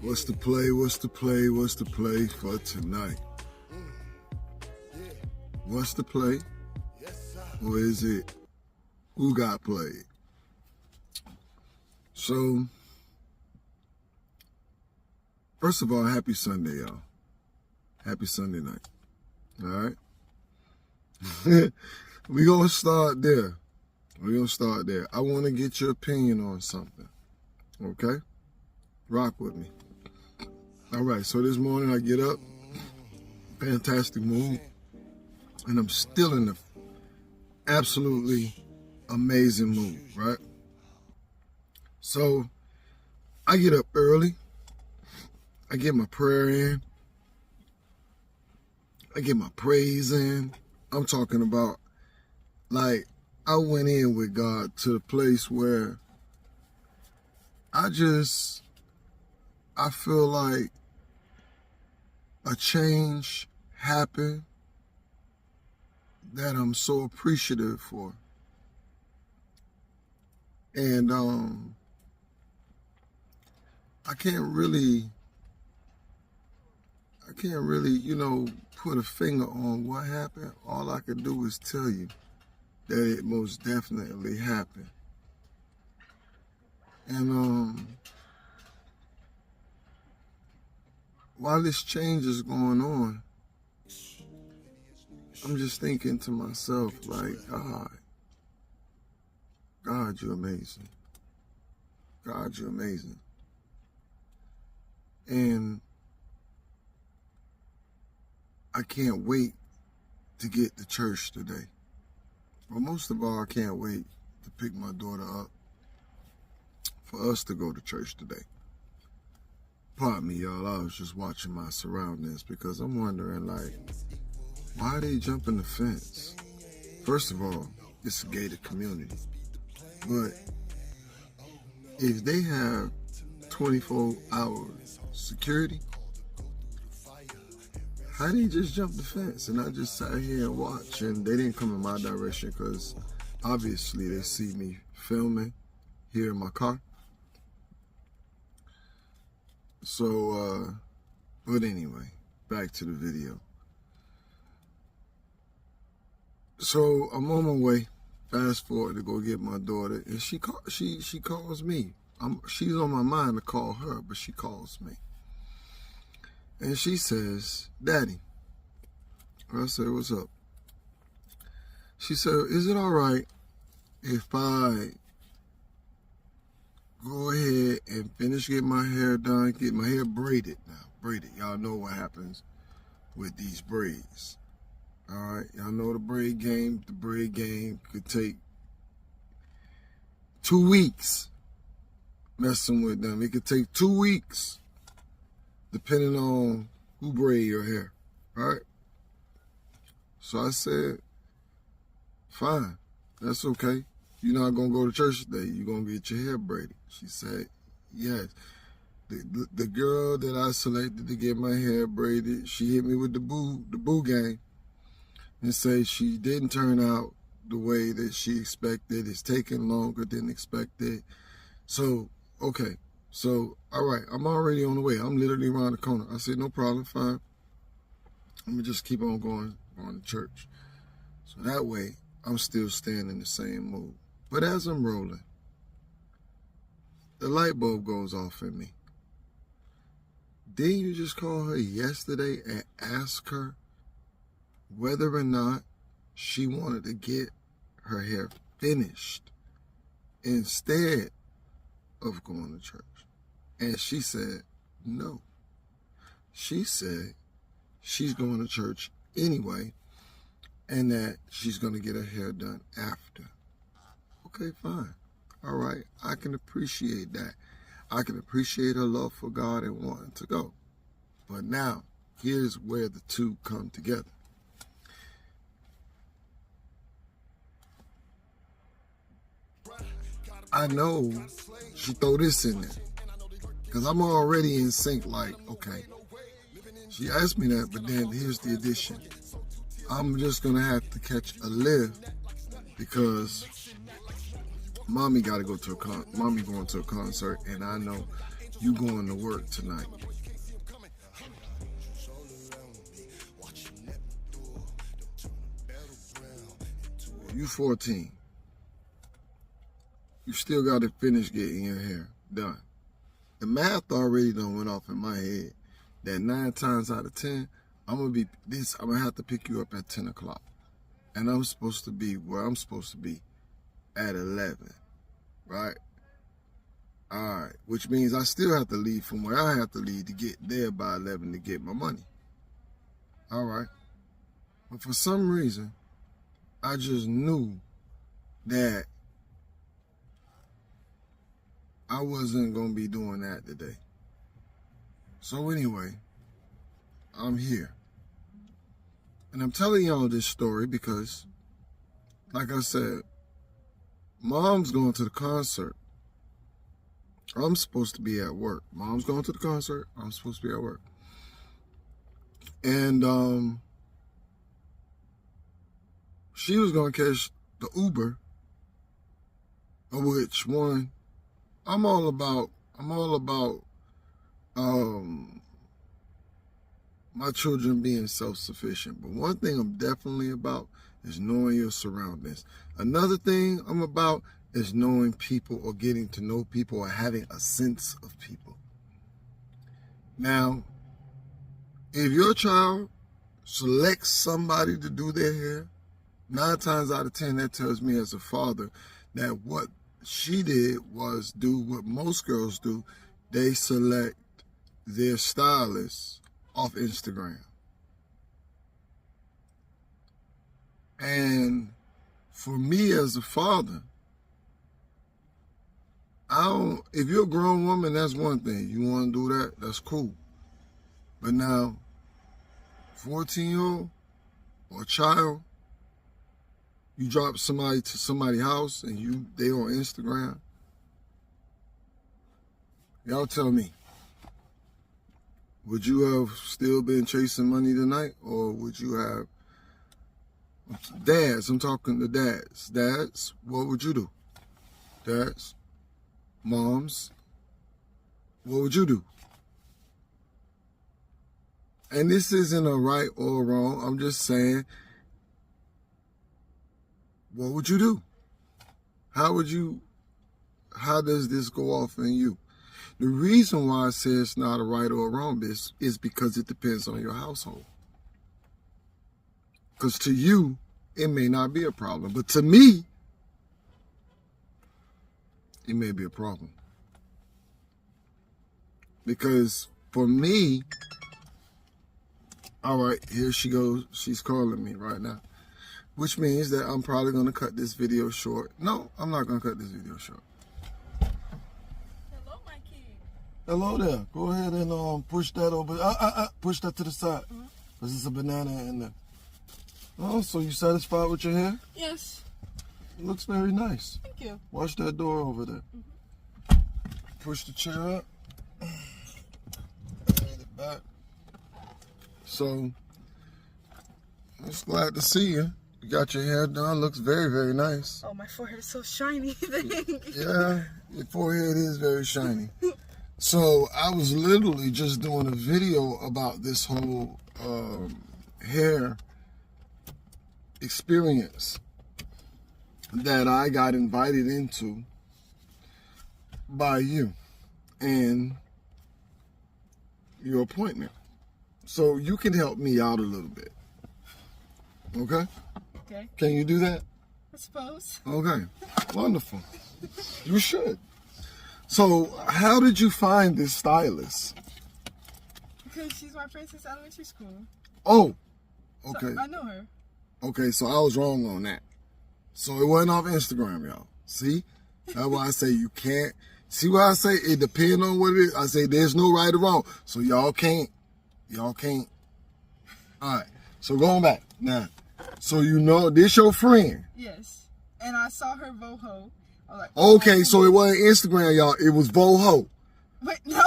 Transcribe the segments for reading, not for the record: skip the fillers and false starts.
What's the play? What's the play? What's the play for tonight? What's the play? Or is it who got played? So, first of all, happy Sunday, y'all. Happy Sunday night. All right? We're going to start there. I want to get your opinion on something. Okay? Rock with me. All right, so this morning I get up, fantastic mood, and I'm still in the absolutely amazing mood, right? So I get up early, I get my prayer in, I get my praise in. I'm talking about, like, I went in with God to the place where I feel like a change happened that I'm so appreciative for. And I can't really, put a finger on what happened. All I can do is tell you that it most definitely happened. And while this change is going on, I'm just thinking to myself, like, God, you're amazing. God, you're amazing. And I can't wait to get to church today. Well, most of all, I can't wait to pick my daughter up for us to go to church today. Pardon me, y'all. I was just watching my surroundings because I'm wondering, like, why are they jumping the fence? First of all, it's a gated community. But if they have 24-hour security, how they just jump the fence? And I just sat here and watched, and they didn't come in my direction because obviously they see me filming here in my car. So, but anyway, back to the video. So I'm on my way, fast forward to go get my daughter, and she calls me. She's on my mind to call her, but she calls me. And she says, "Daddy." I said, "What's up?" She said, "Is it all right if I go ahead and finish getting my hair done, get my hair braided now? Braided. Y'all know what happens with these braids. All right, y'all know the braid game. The braid game could take 2 weeks messing with them. It could take 2 weeks depending on who braid your hair, right?" So I said, "Fine, that's okay. You're not going to go to church today. You're going to get your hair braided." She said, "Yes." The girl that I selected to get my hair braided, she hit me with the boo game and said she didn't turn out the way that she expected. It's taking longer than expected. So, okay. So, all right, I'm already on the way. I'm literally around the corner. I said, "No problem, fine. Let me just keep on going to church." So that way, I'm still staying in the same mood. But as I'm rolling, the light bulb goes off in me. Didn't you just call her yesterday and ask her whether or not she wanted to get her hair finished instead of going to church? And she said no. She said she's going to church anyway and that she's going to get her hair done after. Okay, fine. All right, I can appreciate that. I can appreciate her love for God and wanting to go. But now, here's where the two come together. I know she throw this in there because I'm already in sync, like, okay, she asked me that, but then here's the addition. I'm just going to have to catch a lift because mommy got to go to mommy going to a concert, and I know you going to work tonight. You 14. You still got to finish getting your hair done. The math already done went off in my head that 9 times out of 10, I'm gonna have to pick you up at 10 o'clock. And I'm supposed to be where I'm supposed to be at 11, right? All right, which means I still have to leave from where I have to leave to get there by 11 to get my money. All right. But for some reason, I just knew that I wasn't going to be doing that today. So anyway, I'm here. And I'm telling y'all this story because, like I said, Mom's going to the concert. I'm supposed to be at work. Mom's going to the concert. I'm supposed to be at work. And she was going to catch the Uber, of which one, I'm all about my children being self-sufficient. But one thing I'm definitely about is knowing your surroundings. Another thing I'm about is knowing people or getting to know people or having a sense of people. Now, if your child selects somebody to do their hair, 9 times out of 10, that tells me as a father that what she did was do what most girls do. They select their stylist off Instagram. And for me as a father, if you're a grown woman, that's one thing. You want to do that, that's cool. But now, 14-year-old or a child, you drop somebody to somebody's house and they on Instagram. Y'all tell me, would you have still been chasing money tonight, or would you have? Dads, I'm talking to dads. Dads, what would you do? Dads, moms, what would you do? And this isn't a right or wrong. I'm just saying, what would you do? How does this go off in you? The reason why I say it's not a right or a wrong is because it depends on your household. Because to you, it may not be a problem. But to me, it may be a problem. Because for me, all right, here she goes. She's calling me right now. Which means that I'm probably going to cut this video short. No, I'm not going to cut this video short. Hello, my kid. Hello there. Go ahead and push that over. Push that to the side. Because there's a banana in there. Oh, so you satisfied with your hair? Yes. It looks very nice. Thank you. Watch that door over there. Push the chair up. Get it back. So, I'm just glad to see you. You got your hair done. Looks very, very nice. Oh, my forehead is so shiny. Yeah, your forehead is very shiny. So, I was literally just doing a video about this whole hair experience that I got invited into by you and your appointment. So you can help me out a little bit. Okay? Okay. Can you do that? I suppose. Okay. Wonderful. You should. So how did you find this stylist? Because she's my friend since elementary school. Oh, okay. So I know her. Okay, so I was wrong on that. So it wasn't off Instagram, y'all. See? That's why I say you can't. See why I say it depends on what it is? I say there's no right or wrong. So y'all can't. All right. So going back now. So you know this your friend. Yes. And I saw her Voho. I was like, okay, so it wasn't Instagram, y'all. It was Voho. Wait, no.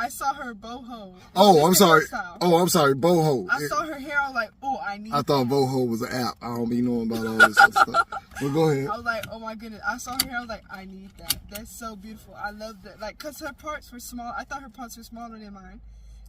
I saw her boho. Oh, I'm sorry. Hairstyle. Oh, I'm sorry. Boho. I saw her hair. I was like, oh, I need. I thought boho was an app. I don't be knowing about all this other stuff. Well, go ahead. I was like, oh my goodness. I saw her hair. I was like, I need that. That's so beautiful. I love that. Like, cause her parts were small. I thought her parts were smaller than mine.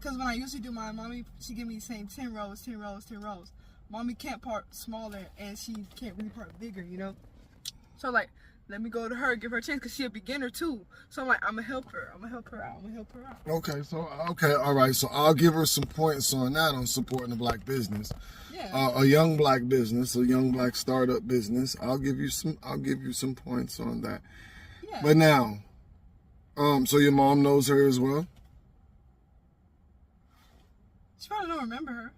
Cause when I usually do mine, mommy, she give me the same 10 rows, 10 rows, 10 rows. Mommy can't part smaller, and she can't really part bigger, you know. So like, let me go to her, give her a chance, because she's a beginner too. So I'm like, I'm going to help her. I'm going to help her out. I'm going to help her out. Okay, all right. So I'll give her some points on that, on supporting the black business. Yeah. A young black business, a young black startup business. I'll give you some points on that. Yeah. But now, so your mom knows her as well? She probably don't remember her.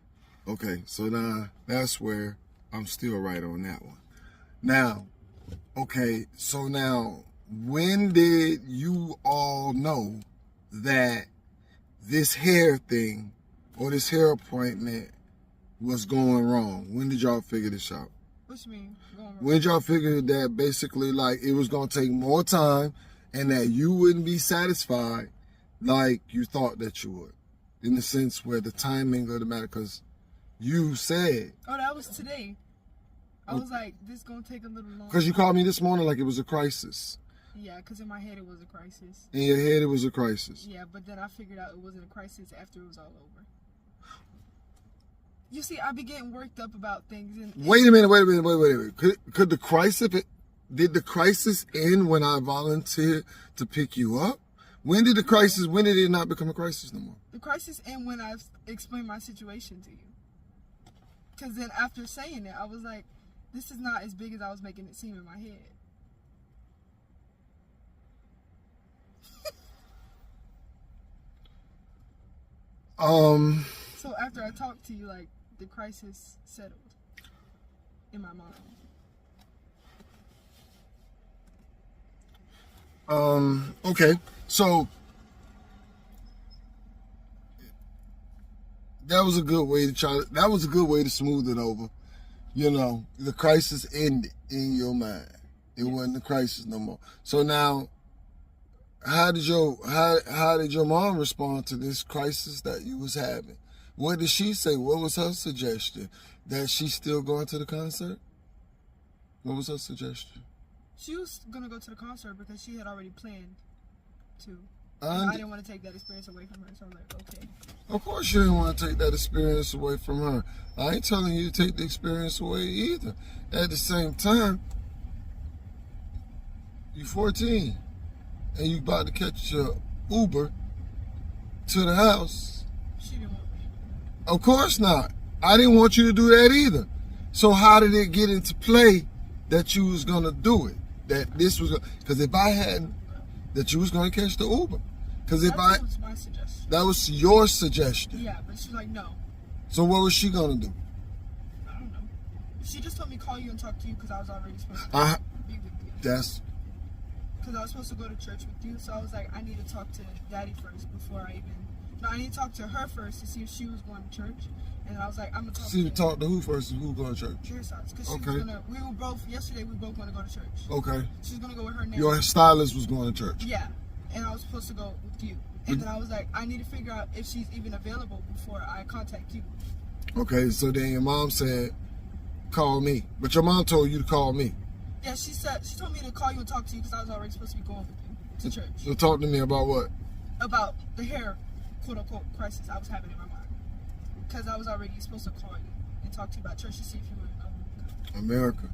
Okay, so now that's where I'm still right on that one. Now, okay, so now, when did you all know that this hair thing or this hair appointment was going wrong? When did y'all figure this out? What you mean? Going wrong? When did y'all figure that basically like it was going to take more time and that you wouldn't be satisfied like you thought that you would? In the sense where the timing of the matter, because you said. Oh, that was today. I was like, this is going to take a little longer. Because you called me this morning like it was a crisis. Yeah, because in my head it was a crisis. In your head it was a crisis. Yeah, but then I figured out it wasn't a crisis after it was all over. You see, I be getting worked up about things. And Wait a minute. Could the crisis, did the crisis end when I volunteered to pick you up? When did it not become a crisis no more? The crisis ended when I explained my situation to you. Because then after saying it, I was like, this is not as big as I was making it seem in my head. So after I talked to you, like, the crisis settled in my mind. Okay. So that was a good way to smooth it over. You know, the crisis ended in your mind. It wasn't a crisis no more. So now, how did your mom respond to this crisis that you was having? What did she say? What was her suggestion? That she's still going to the concert? What was her suggestion? She was going to go to the concert because she had already planned to. I didn't want to take that experience away from her, so I was like, okay. Of course you didn't want to take that experience away from her. I ain't telling you to take the experience away either. At the same time, you're 14 and you about to catch your Uber to the house. She didn't want me. Of course not. I didn't want you to do that either. So how did it get into play that you was going to do it? That this was, because if I hadn't, that you was going to catch the Uber. Because if That was my suggestion. that was your suggestion. Yeah, but she's like, no. So what was she going to do? I don't know. She just told me call you and talk to you because I was already supposed to be with you. That's, Because I was supposed to go to church with you, so I was like, I need to talk to Daddy first before I even. No, I need to talk to her first to see if she was going to church. And I was like, I'm going to talk see, to her. talk to who first and who going to church? Your side. Because Okay. we were both, yesterday we both going to go to church. Okay. She was going to go with her name. Your stylist was going to church. Yeah. And I was supposed to go with you. And then I was like, I need to figure out if she's even available before I contact you. Okay, so then your mom said, call me. But your mom told you to call me. Yeah, she told me to call you and talk to you because I was already supposed to be going with you to church. So talk to me about what? About the hair, quote unquote, crisis I was having in my mind. Because I was already supposed to call you and talk to you about church to see if you were America.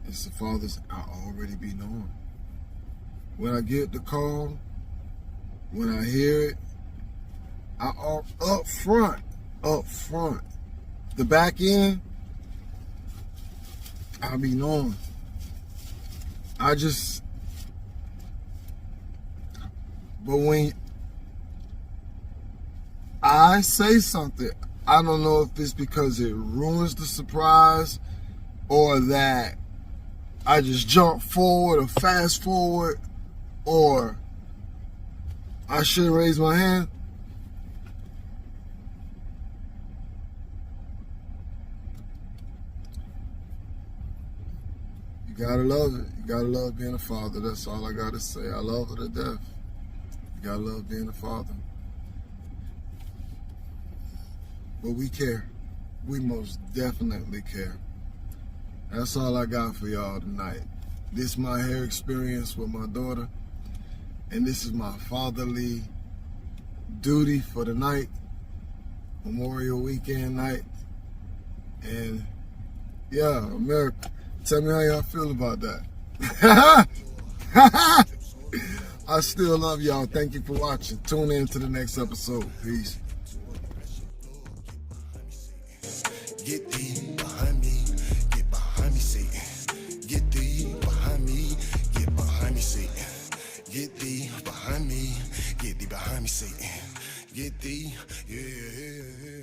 It's the fathers, I already be knowing. When I get the call, when I hear it, up front, the back end, I'll be knowing. But when I say something, I don't know if it's because it ruins the surprise or that I just jump forward or fast forward or I should raise my hand. You gotta love it. You gotta love being a father. That's all I gotta say. I love her to death. You gotta love being a father. But we care. We most definitely care. That's all I got for y'all tonight. This is my hair experience with my daughter. And this is my fatherly duty for the night. Memorial weekend night. And yeah, America, tell me how y'all feel about that. I still love y'all. Thank you for watching. Tune in to the next episode. Peace. Get thee behind me, get behind me, Satan. Get thee behind me, get behind me, Satan. Get thee behind me, get thee behind me, Satan. Get thee, yeah.